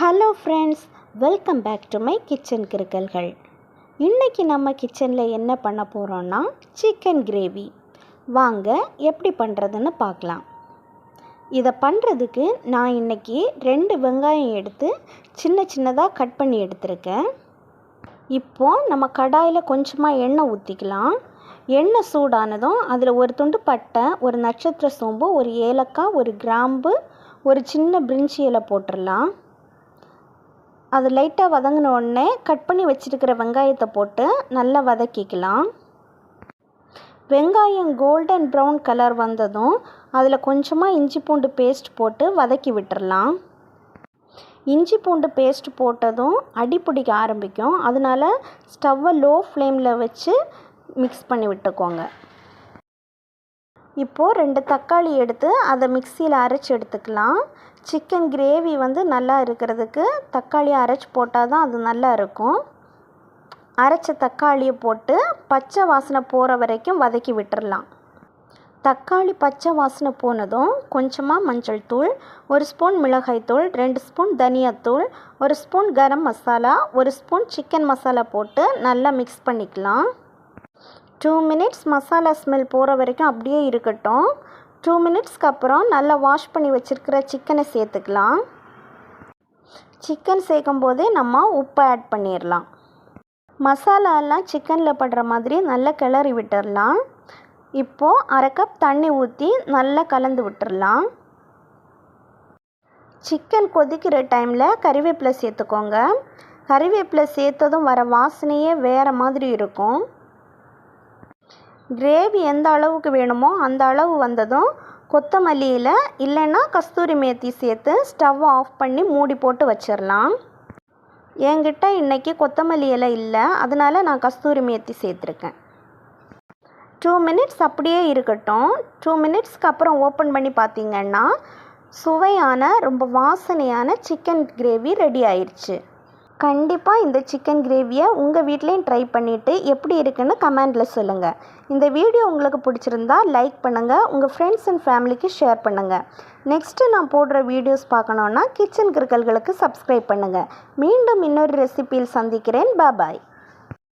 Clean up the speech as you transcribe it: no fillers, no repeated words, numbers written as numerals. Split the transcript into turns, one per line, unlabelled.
Hello friends, welcome back to my kitchen Kirukkalgal. இன்றைக்கி நம்ம கிச்சனில் என்ன பண்ண போகிறோன்னா சிக்கன் கிரேவி. வாங்க எப்படி பண்ணுறதுன்னு பார்க்கலாம். இதை பண்ணுறதுக்கு நான் இன்றைக்கி 2 வெங்காயம் எடுத்து சின்ன சின்னதாக கட் பண்ணி எடுத்திருக்கேன். இப்போது நம்ம கடாயில் கொஞ்சமாக எண்ணெய் ஊற்றிக்கலாம். எண்ணெய் சூடானதும் அதில் ஒரு துண்டு பட்டை, ஒரு நட்சத்திர சோம்பு, ஒரு ஏலக்காய், ஒரு கிராம்பு, ஒரு சின்ன பிரிஞ்சி இலை போட்டுடலாம். அது லைட்டாக வதங்கின உடனே கட் பண்ணி வச்சுருக்கிற வெங்காயத்தை போட்டு நல்லா வதக்கிக்கலாம். வெங்காயம் கோல்டன் ப்ரௌன் கலர் வந்ததும் அதில் கொஞ்சமாக இஞ்சி பூண்டு பேஸ்ட் போட்டு வதக்கி விட்டுறலாம். இஞ்சி பூண்டு பேஸ்ட் போட்டதும் அடி பிடிக்க ஆரம்பிக்கும். அதனால் ஸ்டவ்வை லோ ஃப்ளேமில் வச்சு மிக்ஸ் பண்ணி விட்டுக்கோங்க. இப்போது 2 தக்காளி எடுத்து அதை மிக்சியில் அரைச்சி எடுத்துக்கலாம். சிக்கன் கிரேவி நல்லா இருக்கிறதுக்கு தக்காளி அரைச்சி போட்டால் தான் அது நல்லா இருக்கும். அரைச்ச தக்காளியை போட்டு பச்சை வாசனை போகிற வரைக்கும் வதக்கி விட்டுறலாம். தக்காளி பச்சை வாசனை போனதும் கொஞ்சமாக மஞ்சள் தூள், 1 ஸ்பூன் மிளகாய்த்தூள், 2 ஸ்பூன் தனியாத்தூள், 1 spoon garam masala, 1 spoon chicken masala போட்டு நல்லா மிக்ஸ் பண்ணிக்கலாம். 2 மினிட்ஸ் மசாலா ஸ்மெல் போகிற வரைக்கும் அப்படியே இருக்கட்டும். 2 மினிட்ஸ்க்கு அப்புறம் நல்லா வாஷ் பண்ணி வச்சுருக்கிற சிக்கனை சேர்த்துக்கலாம். சிக்கன் சேர்க்கும் போதே நம்ம உப்பு ஆட் பண்ணிடலாம். மசாலாலாம் சிக்கனில் படுற மாதிரி நல்லா கிளறி விட்டுடலாம். இப்போது 1/2 கப் தண்ணி ஊற்றி நல்லா கலந்து விட்டுடலாம். சிக்கன் கொதிக்கிற டைமில் கறிவேப்பிலை சேர்த்துக்கோங்க. கறிவேப்பிலை சேர்த்ததும் வர வாசனையே வேறு மாதிரி இருக்கும். கிரேவி எந்த அளவுக்கு வேணுமோ அந்த அளவு வந்ததும் கொத்தமல்லி இலை இல்லைன்னா கஸ்தூரி மேத்தி சேர்த்து ஸ்டவ் ஆஃப் பண்ணி மூடி போட்டு வச்சிடலாம். என்கிட்ட இன்றைக்கி கொத்தமல்லி இலை இல்லை, அதனால் நான் கஸ்தூரி மேத்தி சேர்த்துருக்கேன். 2 மினிட்ஸ் அப்படியே இருக்கட்டும். 2 மினிட்ஸ்க்கு அப்புறம் ஓப்பன் பண்ணி பார்த்திங்கன்னா சுவையான ரொம்ப வாசனையான சிக்கன் கிரேவி ரெடி ஆயிடுச்சு. கண்டிப்பாக இந்த சிக்கன் கிரேவியை உங்கள் வீட்லேயும் ட்ரை பண்ணிவிட்டு எப்படி இருக்குன்னு கமெண்டில் சொல்லுங்கள். இந்த வீடியோ உங்களுக்கு பிடிச்சிருந்தா லைக் பண்ணுங்கள், உங்கள் ஃப்ரெண்ட்ஸ் அண்ட் ஃபேமிலிக்கு ஷேர் பண்ணுங்கள். நெக்ஸ்ட்டு நான் போடுற வீடியோஸ் பார்க்கணுன்னா கிச்சன் கிறுக்கல்களுக்கு சப்ஸ்கிரைப் பண்ணுங்கள். மீண்டும் இன்னொரு ரெசிபியில் சந்திக்கிறேன். பாய்.